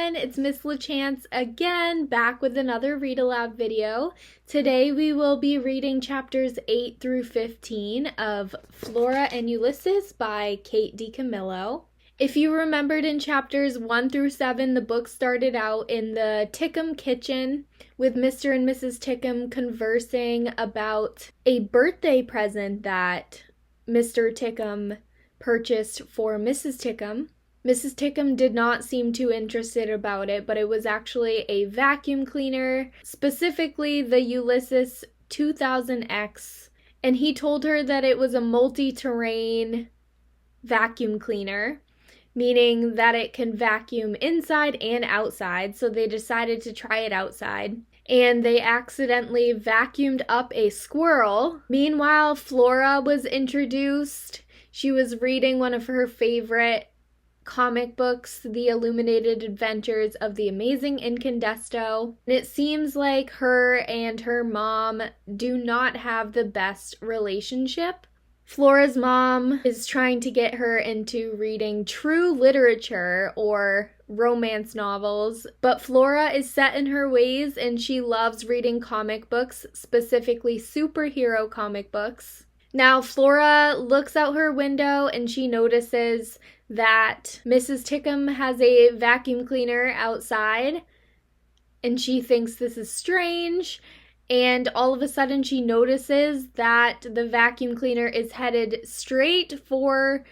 everyone, it's Miss LaChance again, back with another Read Aloud video. Today we will be reading chapters 8 through 15 of Flora and Ulysses by Kate DiCamillo. If you remembered in chapters 1 through 7, the book started out in the Tickham kitchen with Mr. and Mrs. Tickham conversing about a birthday present that Mr. Tickham purchased for Mrs. Tickham. Mrs. Tickham did not seem too interested about it, but it was actually a vacuum cleaner, specifically the Ulysses 2000X, and he told her that it was a multi-terrain vacuum cleaner, meaning that it can vacuum inside and outside, so they decided to try it outside. And they accidentally vacuumed up a squirrel. Meanwhile, Flora was introduced. She was reading one of her favorite comic books, The Illuminated Adventures of the Amazing Incandesto. And it seems like her and her mom do not have the best relationship. Flora's mom is trying to get her into reading true literature or romance novels, but Flora is set in her ways and she loves reading comic books, specifically superhero comic books. Now, Flora looks out her window and she notices that Mrs. Tickham has a vacuum cleaner outside, and she thinks this is strange, and all of a sudden she notices that the vacuum cleaner is headed straight for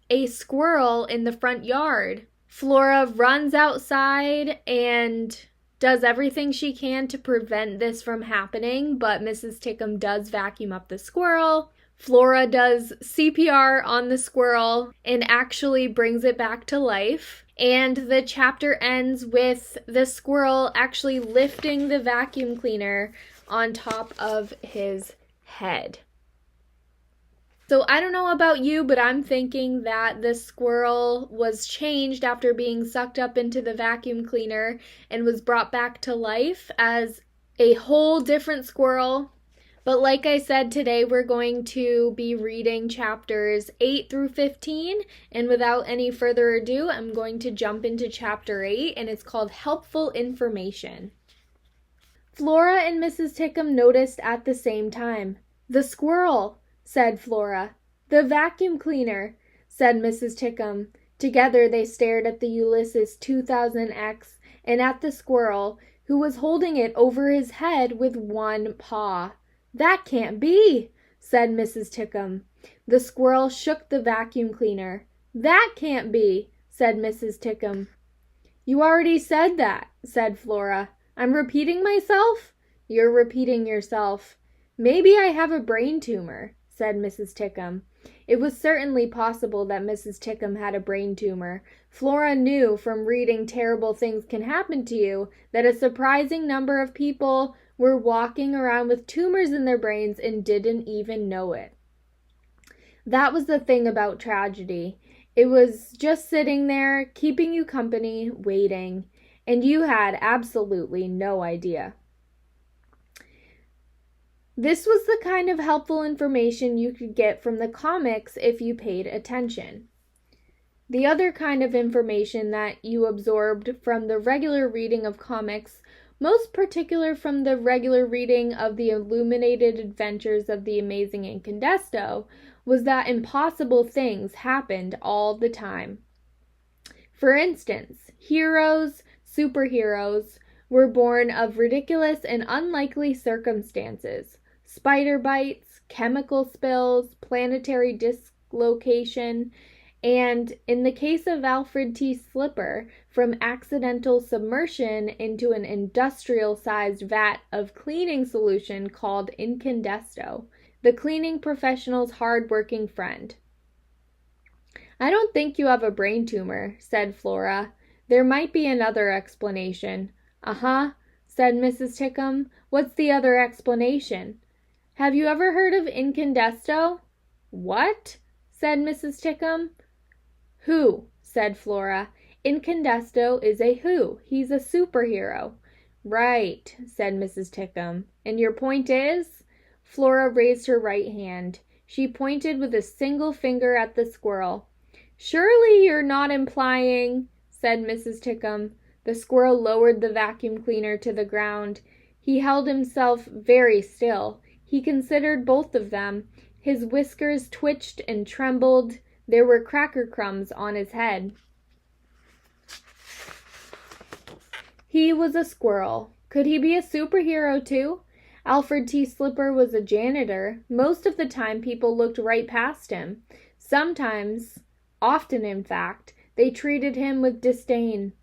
a squirrel in the front yard. Flora runs outside and does everything she can to prevent this from happening, but Mrs. Tickham does vacuum up the squirrel. Flora does CPR on the squirrel and actually brings it back to life. And the chapter ends with the squirrel actually lifting the vacuum cleaner on top of his head. So I don't know about you, but I'm thinking that the squirrel was changed after being sucked up into the vacuum cleaner and was brought back to life as a whole different squirrel. But like I said, today we're going to be reading chapters 8 through 15, and without any further ado, I'm going to jump into chapter 8, and it's called Helpful Information. Flora and Mrs. Tickham noticed at the same time. "The squirrel," said Flora. "The vacuum cleaner," said Mrs. Tickham. Together they stared at the Ulysses 2000X and at the squirrel, who was holding it over his head with one paw. "That can't be," said Mrs. Tickham. The squirrel shook the vacuum cleaner. "That can't be," said Mrs. Tickham. "You already said that," said Flora. "I'm repeating myself?" "You're repeating yourself." "Maybe I have a brain tumor," said Mrs. Tickham. It was certainly possible that Mrs. Tickham had a brain tumor. Flora knew from reading Terrible Things Can Happen to You that a surprising number of people were walking around with tumors in their brains and didn't even know it. That was the thing about tragedy. It was just sitting there, keeping you company, waiting, and you had absolutely no idea. This was the kind of helpful information you could get from the comics if you paid attention. The other kind of information that you absorbed from the regular reading of comics, most particular from the regular reading of The Illuminated Adventures of the Amazing Incandesto, was that impossible things happened all the time. For instance, heroes, superheroes, were born of ridiculous and unlikely circumstances. Spider bites, chemical spills, planetary dislocation, and, in the case of Alfred T. Slipper, from accidental submersion into an industrial-sized vat of cleaning solution called Incandesto, the cleaning professional's hard-working friend. "I don't think you have a brain tumor," said Flora. "There might be another explanation." "Uh-huh," said Mrs. Tickham. "What's the other explanation?" "Have you ever heard of Incandesto?" "What?" said Mrs. Tickham. "Who," said Flora. "Incandesto is a who. He's a superhero." "Right," said Mrs. Tickham. "And your point is?" Flora raised her right hand. She pointed with a single finger at the squirrel. "Surely you're not implying," said Mrs. Tickham. The squirrel lowered the vacuum cleaner to the ground. He held himself very still. He considered both of them. His whiskers twitched and trembled. There were cracker crumbs on his head. He was a squirrel. Could he be a superhero too? Alfred T. Slipper was a janitor. Most of the time people looked right past him. Sometimes, often in fact, they treated him with disdain.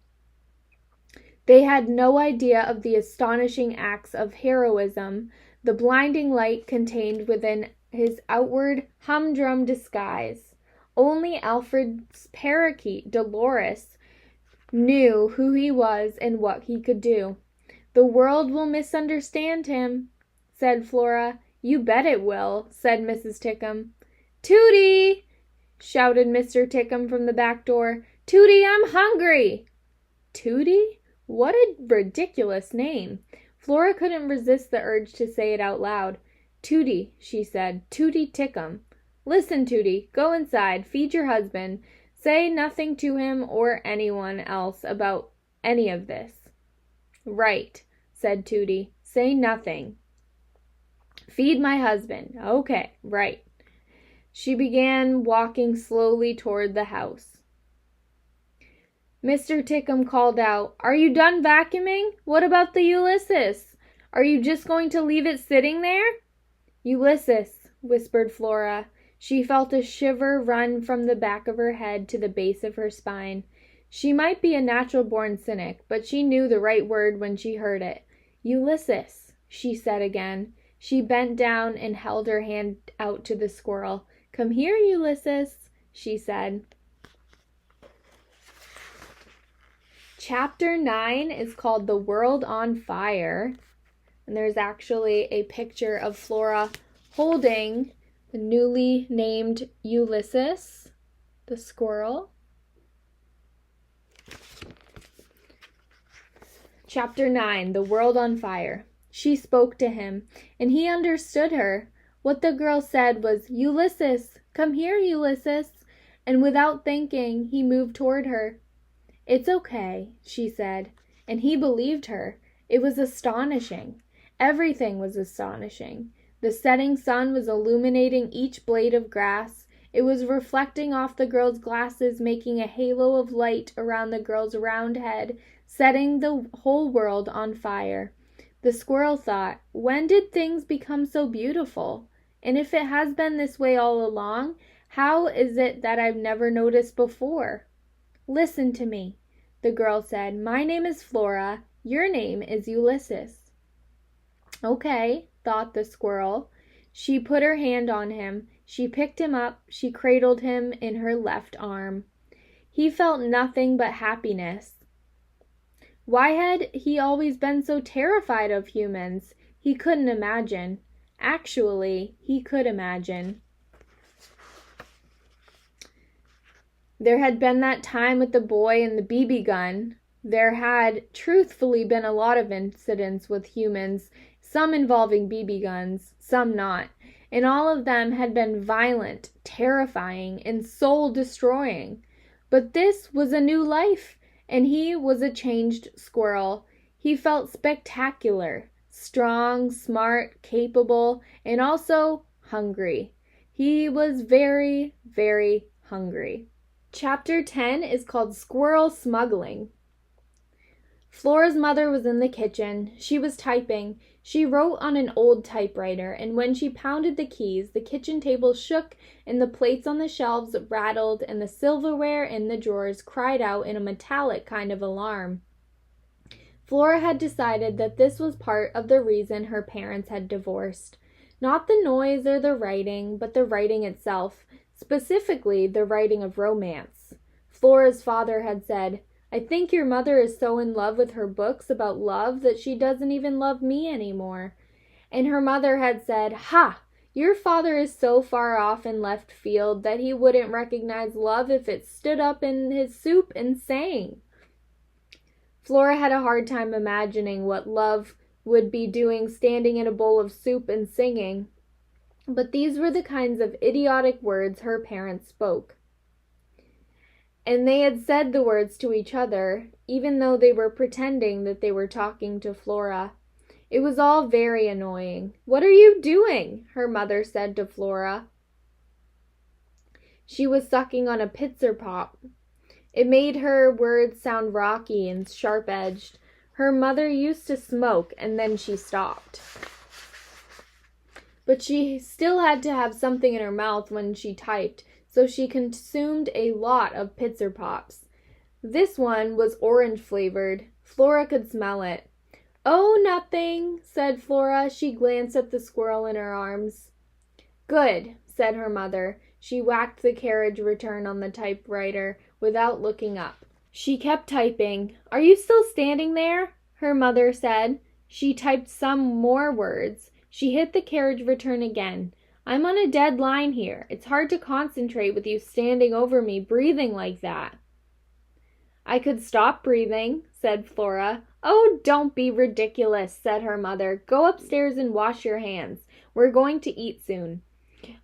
They had no idea of the astonishing acts of heroism the blinding light contained within his outward humdrum disguise. Only Alfred's parakeet, Dolores, knew who he was and what he could do. "The world will misunderstand him," said Flora. "You bet it will," said Mrs. Tickum. "Tootie!" shouted Mr. Tickum from the back door. "Tootie, I'm hungry!" Tootie? What a ridiculous name! Flora couldn't resist the urge to say it out loud. "Tootie," she said. "Tootie Tickum. Listen, Tootie, go inside, feed your husband. Say nothing to him or anyone else about any of this." "Right," said Tootie. "Say nothing. Feed my husband. Okay, right." She began walking slowly toward the house. Mr. Tickum called out, "Are you done vacuuming? What about the Ulysses? Are you just going to leave it sitting there?" "Ulysses," whispered Flora. She felt a shiver run from the back of her head to the base of her spine. She might be a natural-born cynic, but she knew the right word when she heard it. "Ulysses," she said again. She bent down and held her hand out to the squirrel. "Come here, Ulysses," she said. Chapter 9 is called The World on Fire. And there's actually a picture of Flora holding the newly named Ulysses, the squirrel. Chapter 9, The World on Fire. She spoke to him, and he understood her. What the girl said was, "Ulysses, come here, Ulysses," and without thinking, he moved toward her. "It's okay," she said, and he believed her. It was astonishing. Everything was astonishing. The setting sun was illuminating each blade of grass. It was reflecting off the girl's glasses, making a halo of light around the girl's round head, setting the whole world on fire. The squirrel thought, when did things become so beautiful? And if it has been this way all along, how is it that I've never noticed before? "Listen to me," the girl said. "My name is Flora. Your name is Ulysses." "Okay," thought the squirrel. She put her hand on him. She picked him up. She cradled him in her left arm. He felt nothing but happiness. Why had he always been so terrified of humans? He couldn't imagine. Actually, he could imagine. There had been that time with the boy and the BB gun. There had truthfully been a lot of incidents with humans, some involving BB guns, some not, and all of them had been violent, terrifying, and soul-destroying. But this was a new life, and he was a changed squirrel. He felt spectacular, strong, smart, capable, and also hungry. He was very, very hungry. Chapter 10 is called Squirrel Smuggling. Flora's mother was in the kitchen. She was typing. She wrote on an old typewriter, and when she pounded the keys, the kitchen table shook, and the plates on the shelves rattled, and the silverware in the drawers cried out in a metallic kind of alarm. Flora had decided that this was part of the reason her parents had divorced. Not the noise or the writing, but the writing itself, specifically the writing of romance. Flora's father had said, "I think your mother is so in love with her books about love that she doesn't even love me anymore." And her mother had said, "Ha! Your father is so far off in left field that he wouldn't recognize love if it stood up in his soup and sang." Flora had a hard time imagining what love would be doing standing in a bowl of soup and singing. But these were the kinds of idiotic words her parents spoke. and they had said the words to each other, even though they were pretending that they were talking to Flora. It was all very annoying. "What are you doing?" her mother said to Flora. She was sucking on a pitcher pop. It made her words sound rocky and sharp-edged. Her mother used to smoke, and then she stopped. But she still had to have something in her mouth when she typed, so she consumed a lot of pitcher pops. This one was orange-flavored. Flora could smell it. "Oh, nothing," said Flora. She glanced at the squirrel in her arms. "Good," said her mother. She whacked the carriage return on the typewriter without looking up. She kept typing. "Are you still standing there?" her mother said. She typed some more words. She hit the carriage return again. "I'm on a dead line here. It's hard to concentrate with you standing over me, breathing like that." "I could stop breathing," said Flora. "Oh, don't be ridiculous," said her mother. "Go upstairs and wash your hands. We're going to eat soon."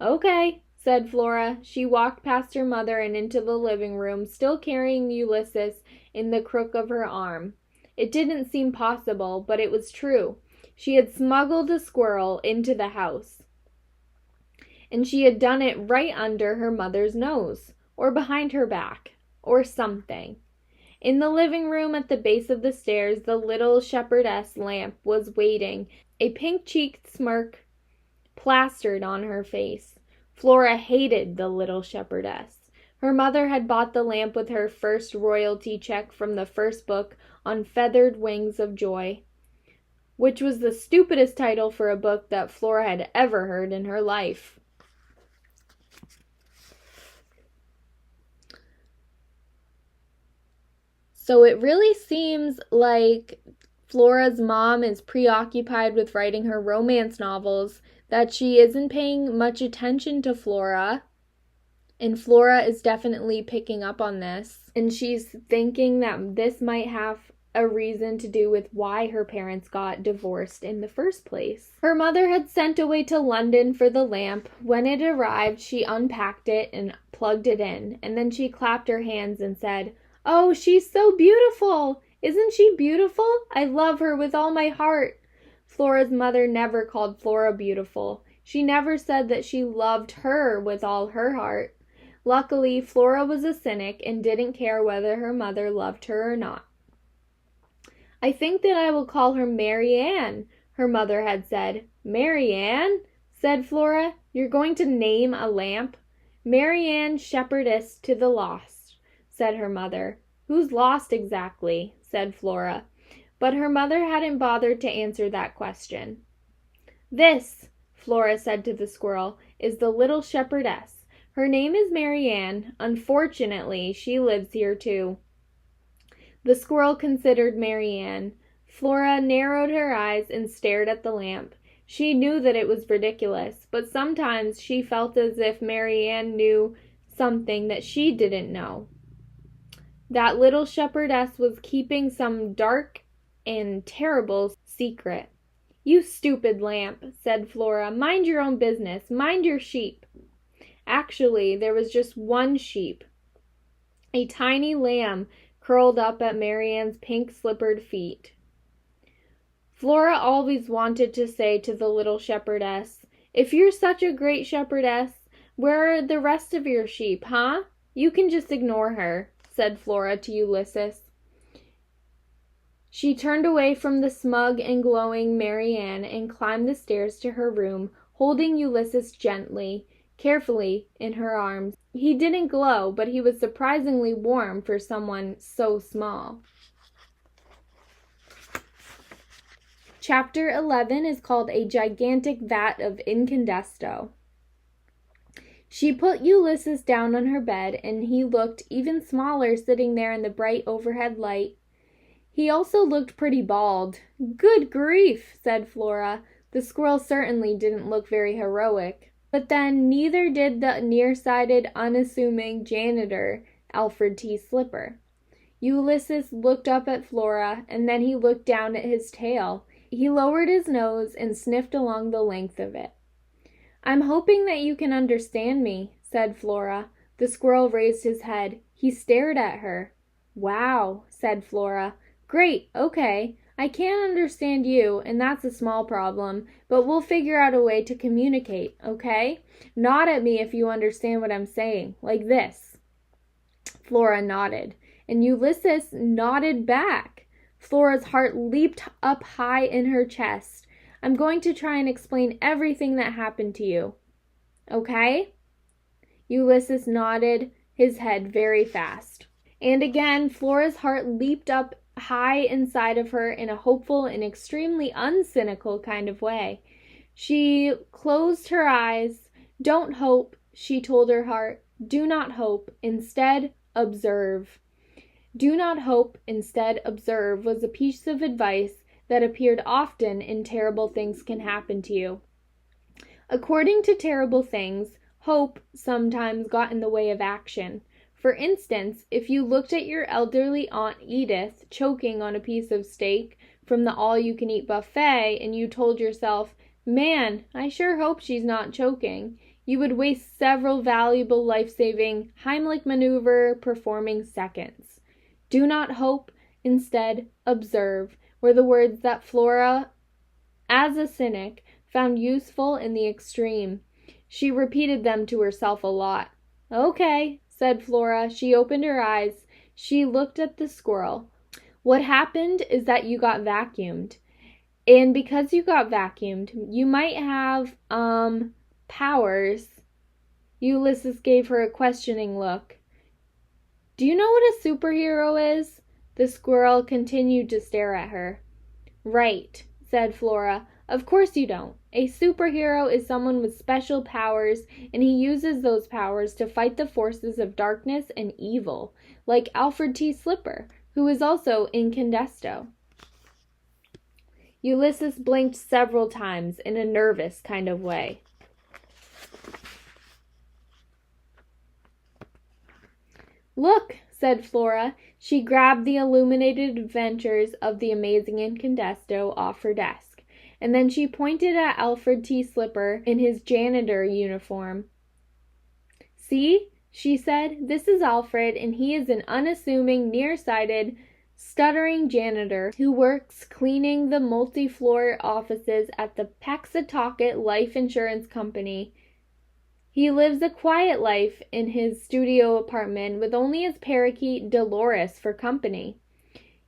"Okay," said Flora. She walked past her mother and into the living room, still carrying Ulysses in the crook of her arm. It didn't seem possible, but it was true. She had smuggled a squirrel into the house. And she had done it right under her mother's nose, or behind her back, or something. In the living room at the base of the stairs, the little shepherdess lamp was waiting, a pink-cheeked smirk plastered on her face. Flora hated the little shepherdess. Her mother had bought the lamp with her first royalty check from the first book on Feathered Wings of Joy, which was the stupidest title for a book that Flora had ever heard in her life. So it really seems like Flora's mom is preoccupied with writing her romance novels, that she isn't paying much attention to Flora. And Flora is definitely picking up on this. And she's thinking that this might have a reason to do with why her parents got divorced in the first place. Her mother had sent away to London for the lamp. When it arrived, she unpacked it and plugged it in. And then she clapped her hands and said, "Oh, she's so beautiful! Isn't she beautiful? I love her with all my heart." Flora's mother never called Flora beautiful. She never said that she loved her with all her heart. Luckily, Flora was a cynic and didn't care whether her mother loved her or not. "I think that I will call her Mary Ann," her mother had said. "Mary Ann?" said Flora. "You're going to name a lamp?" "Mary Ann, shepherdess to the lost," said her mother. "Who's lost exactly?" said Flora. But her mother hadn't bothered to answer that question. "This," Flora said to the squirrel, "is the little shepherdess. Her name is Mary Ann. Unfortunately, she lives here too." The squirrel considered Mary Ann. Flora narrowed her eyes and stared at the lamp. She knew that it was ridiculous, but sometimes she felt as if Mary Ann knew something that she didn't know. That little shepherdess was keeping some dark and terrible secret. "You stupid lamp," said Flora. "Mind your own business. Mind your sheep." Actually, there was just one sheep, a tiny lamb curled up at Mary Ann's pink slippered feet. Flora always wanted to say to the little shepherdess, "If you're such a great shepherdess, where are the rest of your sheep, huh? You can just ignore her," said Flora to Ulysses. She turned away from the smug and glowing Mary Ann and climbed the stairs to her room, holding Ulysses gently, carefully in her arms. He didn't glow, but he was surprisingly warm for someone so small. Chapter 11 is called A Gigantic Vat of Incandesto. She put Ulysses down on her bed, and he looked even smaller sitting there in the bright overhead light. He also looked pretty bald. "Good grief," said Flora. The squirrel certainly didn't look very heroic. But then neither did the nearsighted, unassuming janitor, Alfred T. Slipper. Ulysses looked up at Flora, and then he looked down at his tail. He lowered his nose and sniffed along the length of it. "I'm hoping that you can understand me," said Flora. The squirrel raised his head. He stared at her. "Wow," said Flora. "Great, okay. I can't understand you, and that's a small problem, but we'll figure out a way to communicate, okay? Nod at me if you understand what I'm saying, like this." Flora nodded, and Ulysses nodded back. Flora's heart leaped up high in her chest. "I'm going to try and explain everything that happened to you. Okay?" Ulysses nodded his head very fast. And again, Flora's heart leaped up high inside of her in a hopeful and extremely uncynical kind of way. She closed her eyes. "Don't hope," she told her heart. "Do not hope. Instead, observe." "Do not hope, instead observe" was a piece of advice that appeared often in Terrible Things Can Happen to You. According to Terrible Things, hope sometimes got in the way of action. For instance, if you looked at your elderly Aunt Edith choking on a piece of steak from the all-you-can-eat buffet and you told yourself, "Man, I sure hope she's not choking," you would waste several valuable life-saving Heimlich maneuver performing seconds. "Do not hope, instead observe" were the words that Flora, as a cynic, found useful in the extreme. She repeated them to herself a lot. "Okay," said Flora. She opened her eyes. She looked at the squirrel. "What happened is that you got vacuumed. And because you got vacuumed, you might have, powers." Ulysses gave her a questioning look. "Do you know what a superhero is?" The squirrel continued to stare at her. "Right," said Flora. "Of course you don't. A superhero is someone with special powers, and he uses those powers to fight the forces of darkness and evil, like Alfred T. Slipper, who is also Incandesto." Ulysses blinked several times in a nervous kind of way. "Look," said Flora. She grabbed the illuminated adventures of the amazing Incandesto off her desk, and then she pointed at Alfred T. Slipper in his janitor uniform. "See," she said, "this is Alfred, and he is an unassuming, nearsighted, stuttering janitor who works cleaning the multi-floor offices at the Paxatucket Life Insurance Company. He lives a quiet life in his studio apartment with only his parakeet Dolores for company."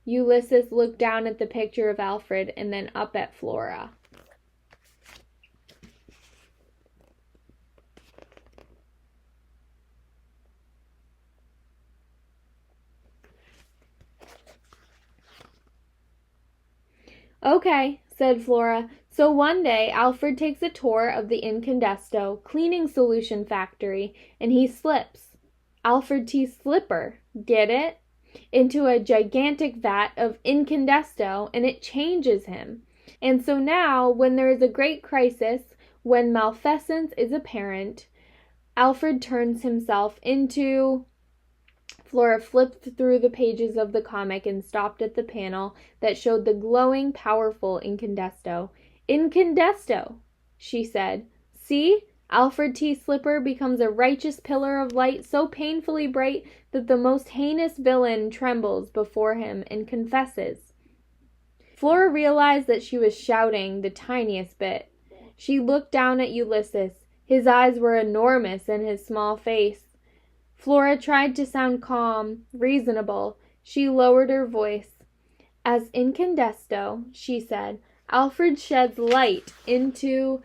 Ulysses looked down at the picture of Alfred and then up at Flora. "Okay," said Flora. "So one day Alfred takes a tour of the Incandesto cleaning solution factory, and he slips, Alfred T. Slipper, get it? Into a gigantic vat of Incandesto, and it changes him. And so now, when there is a great crisis, when malfeasance is apparent, Alfred turns himself into..." Flora flipped through the pages of the comic and stopped at the panel that showed the glowing, powerful Incandesto. "Incandesto," she said. "See? Alfred T. Slipper becomes a righteous pillar of light so painfully bright that the most heinous villain trembles before him and confesses." Flora realized that she was shouting the tiniest bit. She looked down at Ulysses. His eyes were enormous in his small face. Flora tried to sound calm, reasonable. She lowered her voice. "As Incandesto," she said, "Alfred sheds light into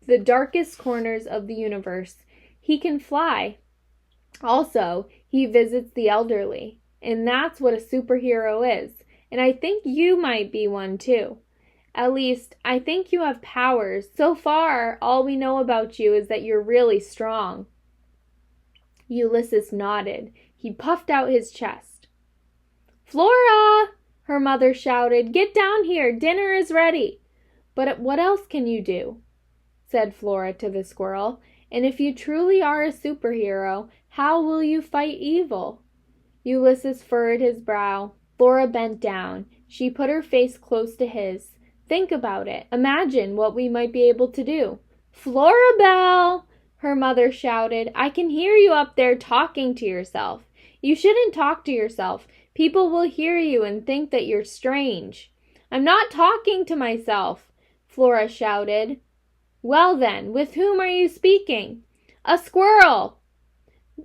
the darkest corners of the universe. He can fly. Also, he visits the elderly. And that's what a superhero is. And I think you might be one too. At least, I think you have powers. So far, all we know about you is that you're really strong." Ulysses nodded. He puffed out his chest. "Flora!" her mother shouted. "Get down here. Dinner is ready." "But what else can you do?" said Flora to the squirrel. "And if you truly are a superhero, how will you fight evil?" Ulysses furrowed his brow. Flora bent down. She put her face close to his. "Think about it. Imagine what we might be able to do." "Florabelle!" her mother shouted. "I can hear you up there talking to yourself. You shouldn't talk to yourself. People will hear you and think that you're strange." "I'm not talking to myself," Flora shouted. "Well then, with whom are you speaking?" "A squirrel."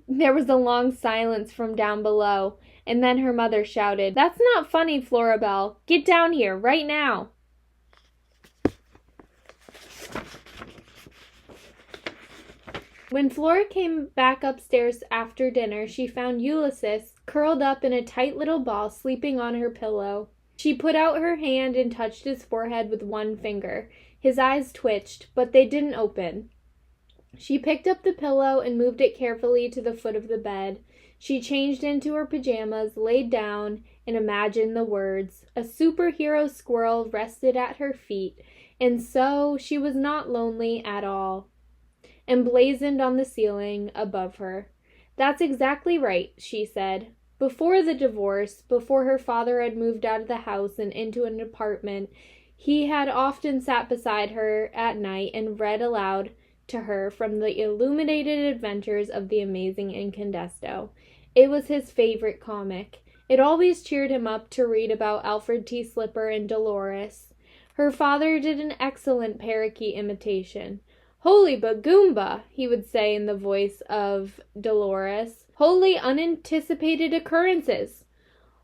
There was a long silence from down below, and then her mother shouted, "That's not funny, Florabelle. Get down here, right now." When Flora came back upstairs after dinner, she found Ulysses curled up in a tight little ball, sleeping on her pillow. She put out her hand and touched his forehead with one finger. His eyes twitched, but they didn't open. She picked up the pillow and moved it carefully to the foot of the bed. She changed into her pajamas, laid down, and imagined the words. A superhero squirrel rested at her feet, and so she was not lonely at all. Emblazoned on the ceiling above her. "That's exactly right," she said. Before the divorce, before her father had moved out of the house and into an apartment, he had often sat beside her at night and read aloud to her from the illuminated adventures of the amazing Incandesto. It was his favorite comic. It always cheered him up to read about Alfred T. Slipper and Dolores. Her father did an excellent parakeet imitation. "Holy Bagoomba," he would say in the voice of Dolores. "Wholly unanticipated occurrences."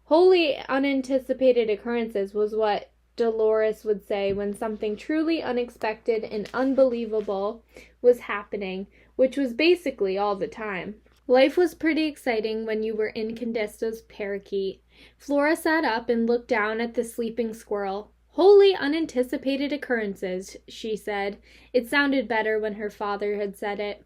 Wholly unanticipated occurrences was what Dolores would say when something truly unexpected and unbelievable was happening, which was basically all the time. Life was pretty exciting when you were Incandesto's parakeet. Flora sat up and looked down at the sleeping squirrel. "Wholly unanticipated occurrences," she said. It sounded better when her father had said it.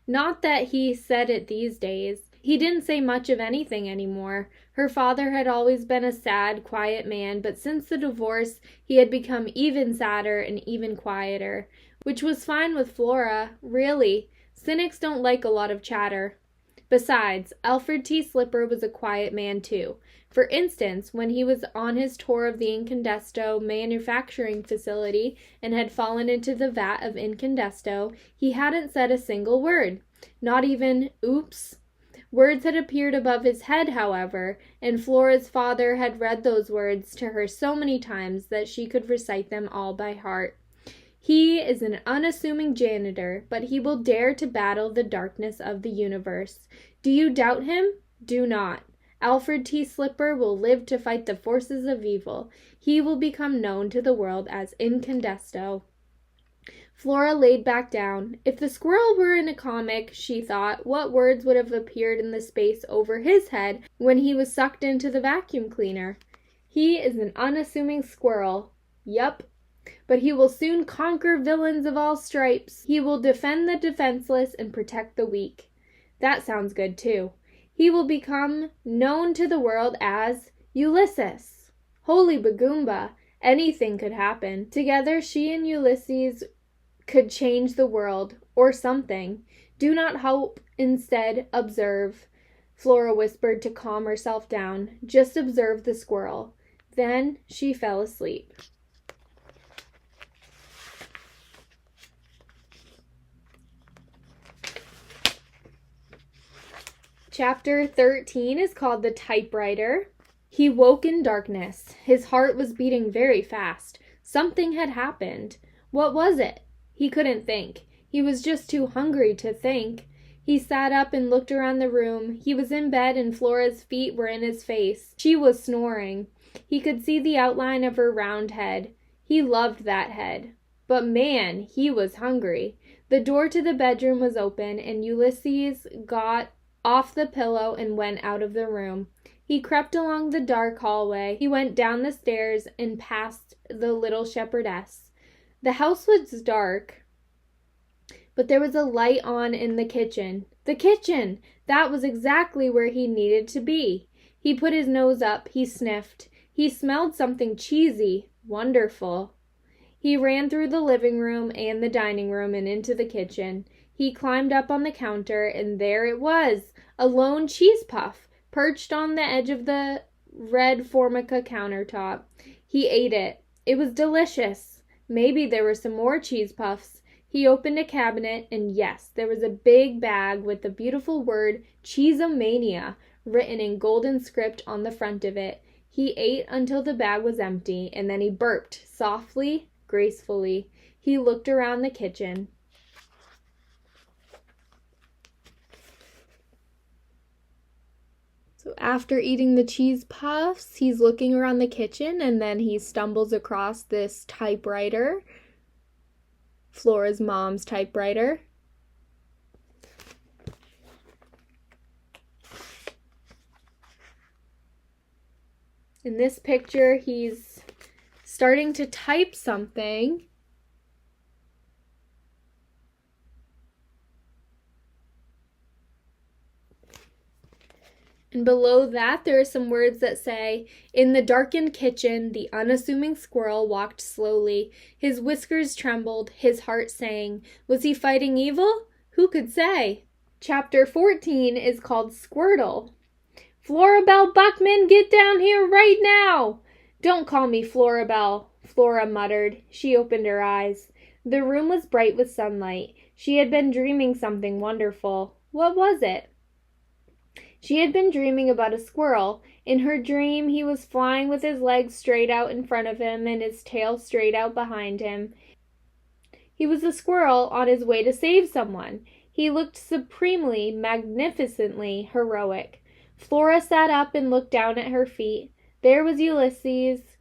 Not that he said it these days. He didn't say much of anything anymore. Her father had always been a sad, quiet man, but since the divorce, he had become even sadder and even quieter, which was fine with Flora, really. Cynics don't like a lot of chatter. Besides, Alfred T. Slipper was a quiet man too. For instance, when he was on his tour of the Incandesto manufacturing facility and had fallen into the vat of Incandesto, he hadn't said a single word. Not even, "Oops." Words had appeared above his head, however, and Flora's father had read those words to her so many times that she could recite them all by heart. He is an unassuming janitor, but he will dare to battle the darkness of the universe. Do you doubt him? Do not. Alfred T. Slipper will live to fight the forces of evil. He will become known to the world as Incandesto. Flora laid back down. If the squirrel were in a comic, she thought, what words would have appeared in the space over his head when he was sucked into the vacuum cleaner? He is an unassuming squirrel. Yup. But he will soon conquer villains of all stripes. He will defend the defenseless and protect the weak. That sounds good, too. He will become known to the world as Ulysses. Holy Bagoomba! Anything could happen. Together, she and Ulysses could change the world, or something. Do not hope, instead, observe, Flora whispered to calm herself down. Just observe the squirrel. Then she fell asleep. Chapter 13 is called The Typewriter. He woke in darkness. His heart was beating very fast. Something had happened. What was it? He couldn't think. He was just too hungry to think. He sat up and looked around the room. He was in bed and Flora's feet were in his face. She was snoring. He could see the outline of her round head. He loved that head. But man, he was hungry. The door to the bedroom was open and Ulysses got off the pillow and went out of the room. He crept along the dark hallway. He went down the stairs and past the little shepherdess. The house was dark, but there was a light on in the kitchen. The kitchen! That was exactly where he needed to be. He put his nose up. He sniffed. He smelled something cheesy. Wonderful. He ran through the living room and the dining room and into the kitchen. He climbed up on the counter, and there it was, a lone cheese puff, perched on the edge of the red formica countertop. He ate it. It was delicious. Maybe there were some more cheese puffs. He opened a cabinet, and yes, there was a big bag with the beautiful word Cheesemania written in golden script on the front of it. He ate until the bag was empty, and then he burped, softly, gracefully. He looked around the kitchen. So after eating the cheese puffs, he's looking around the kitchen, and then he stumbles across this typewriter, Flora's mom's typewriter. In this picture, he's starting to type something. And below that, there are some words that say, "In the darkened kitchen, the unassuming squirrel walked slowly. His whiskers trembled, his heart sang. Was he fighting evil? Who could say?" Chapter 14 is called Squirtle. "Flora Belle Buckman, get down here right now!" "Don't call me Flora Belle," Flora muttered. She opened her eyes. The room was bright with sunlight. She had been dreaming something wonderful. What was it? She had been dreaming about a squirrel. In her dream, he was flying with his legs straight out in front of him and his tail straight out behind him. He was a squirrel on his way to save someone. He looked supremely, magnificently heroic. Flora sat up and looked down at her feet. There was Ulysses,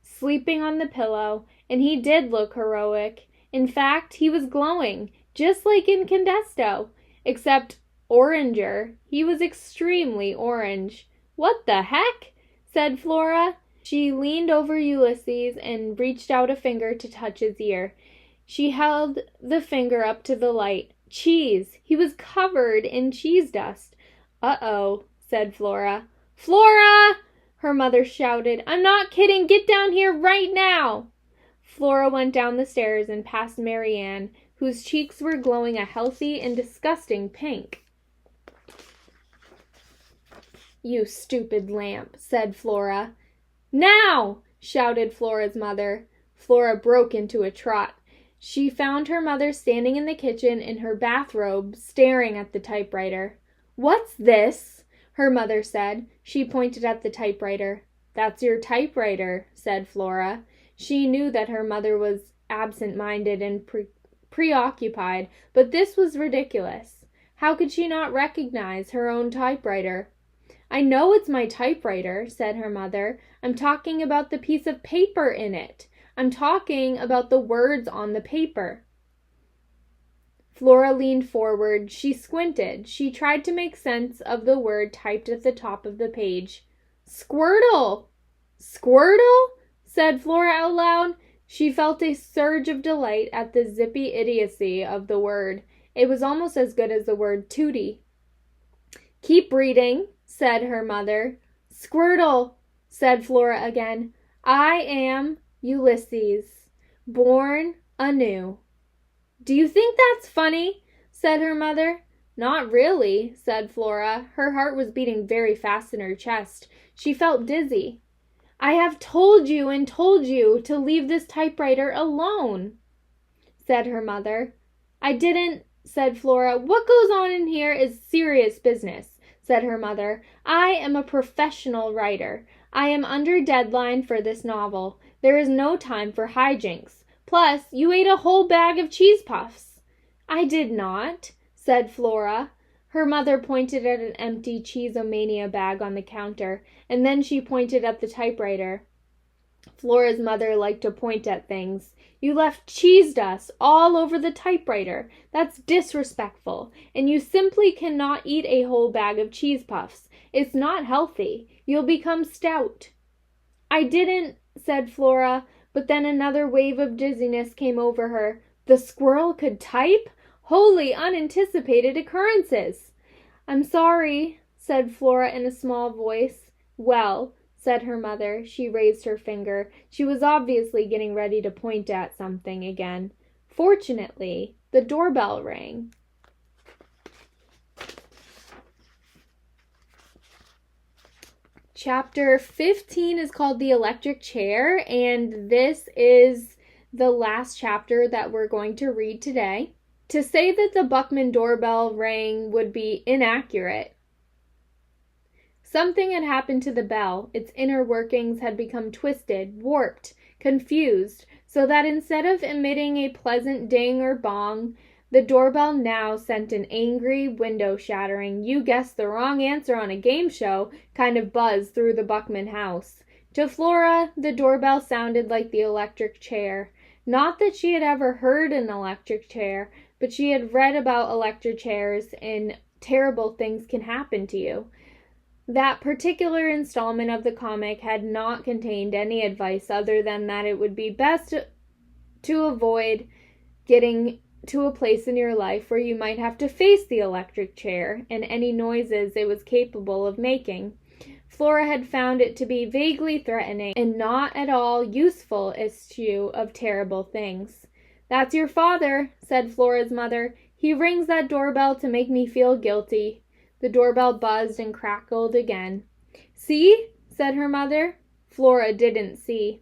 sleeping on the pillow, and he did look heroic. In fact, he was glowing, just like Incandesto, except oranger. He was extremely orange. "What the heck?" said Flora. She leaned over Ulysses and reached out a finger to touch his ear. She held the finger up to the light. Cheese! He was covered in cheese dust. "Uh-oh," said Flora. "Flora!" her mother shouted. "I'm not kidding. Get down here right now." Flora went down the stairs and past Marianne, whose cheeks were glowing a healthy and disgusting pink. "You stupid lamp," said Flora. "Now!" shouted Flora's mother. Flora broke into a trot. She found her mother standing in the kitchen in her bathrobe, staring at the typewriter. "What's this?" her mother said. She pointed at the typewriter. "That's your typewriter," said Flora. She knew that her mother was absent-minded and preoccupied, but this was ridiculous. How could she not recognize her own typewriter? "I know it's my typewriter," said her mother. "I'm talking about the piece of paper in it. I'm talking about the words on the paper." Flora leaned forward. She squinted. She tried to make sense of the word typed at the top of the page. "Squirtle!" "Squirtle?" said Flora out loud. She felt a surge of delight at the zippy idiocy of the word. It was almost as good as the word tooty. "Keep reading," said her mother. "Squirtle," said Flora again. "I am Ulysses, born anew." "Do you think that's funny?" said her mother. "Not really," said Flora. Her heart was beating very fast in her chest. She felt dizzy. "I have told you and told you to leave this typewriter alone," said her mother. "I didn't," said Flora. "What goes on in here is serious business," said her mother. "I am a professional writer. I am under deadline for this novel. There is no time for hijinks. Plus, you ate a whole bag of cheese puffs." "I did not," said Flora. Her mother pointed at an empty Cheesemania bag on the counter, and then she pointed at the typewriter. Flora's mother liked to point at things. "You left cheese dust all over the typewriter. That's disrespectful, and you simply cannot eat a whole bag of cheese puffs. It's not healthy. You'll become stout." "I didn't," said Flora, but then another wave of dizziness came over her. The squirrel could type? Wholly unanticipated occurrences. "I'm sorry," said Flora in a small voice. "Well," said her mother. She raised her finger. She was obviously getting ready to point at something again. Fortunately, the doorbell rang. Chapter 15 is called The Electric Chair, and this is the last chapter that we're going to read today. To say that the Buckman doorbell rang would be inaccurate. Something had happened to the bell. Its inner workings had become twisted, warped, confused, so that instead of emitting a pleasant ding or bong, the doorbell now sent an angry, window-shattering, "You guessed the wrong answer on a game show" kind of buzz through the Buckman house. To Flora, the doorbell sounded like the electric chair. Not that she had ever heard an electric chair, but she had read about electric chairs and terrible things can happen to you. That particular installment of the comic had not contained any advice other than that it would be best to avoid getting to a place in your life where you might have to face the electric chair and any noises it was capable of making. Flora had found it to be vaguely threatening and not at all useful issue of terrible things. "That's your father," said Flora's mother. "He rings that doorbell to make me feel guilty." The doorbell buzzed and crackled again. "See?" said her mother. Flora didn't see.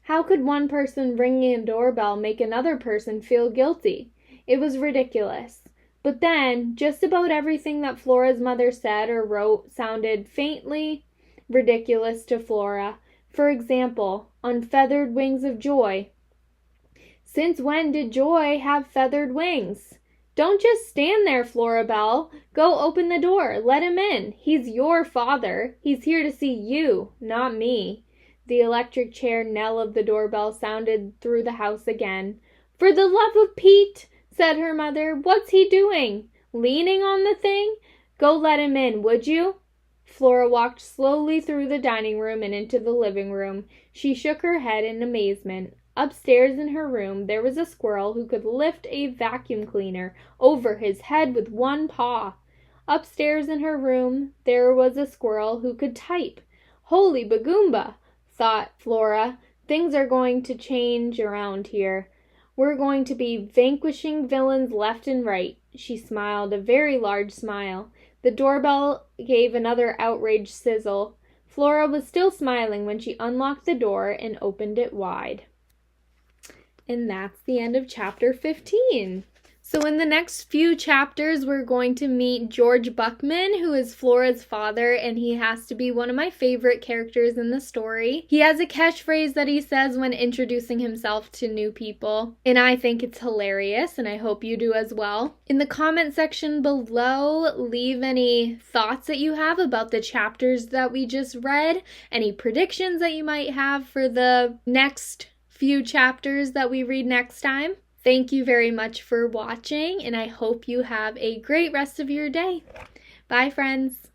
How could one person ringing a doorbell make another person feel guilty? It was ridiculous. But then, just about everything that Flora's mother said or wrote sounded faintly ridiculous to Flora. For example, on Feathered Wings of Joy. "Since when did joy have feathered wings?" "Don't just stand there, Flora Belle. Go open the door. Let him in. He's your father. He's here to see you, not me." The electric chair knell of the doorbell sounded through the house again. "For the love of Pete," said her mother, "what's he doing? Leaning on the thing? Go let him in, would you?" Flora walked slowly through the dining room and into the living room. She shook her head in amazement. Upstairs in her room there was a squirrel who could lift a vacuum cleaner over his head with one paw. Upstairs in her room there was a squirrel who could type. "Holy Bagoomba," thought Flora, "things are going to change around here. We're going to be vanquishing villains left and right." She smiled a very large smile. The doorbell gave another outraged sizzle. Flora was still smiling when she unlocked the door and opened it wide. And that's the end of chapter 15. So in the next few chapters, we're going to meet George Buckman, who is Flora's father, and he has to be one of my favorite characters in the story. He has a catchphrase that he says when introducing himself to new people, and I think it's hilarious, and I hope you do as well. In the comment section below, leave any thoughts that you have about the chapters that we just read, any predictions that you might have for the next few chapters that we read next time. Thank you very much for watching, and I hope you have a great rest of your day. Bye, friends.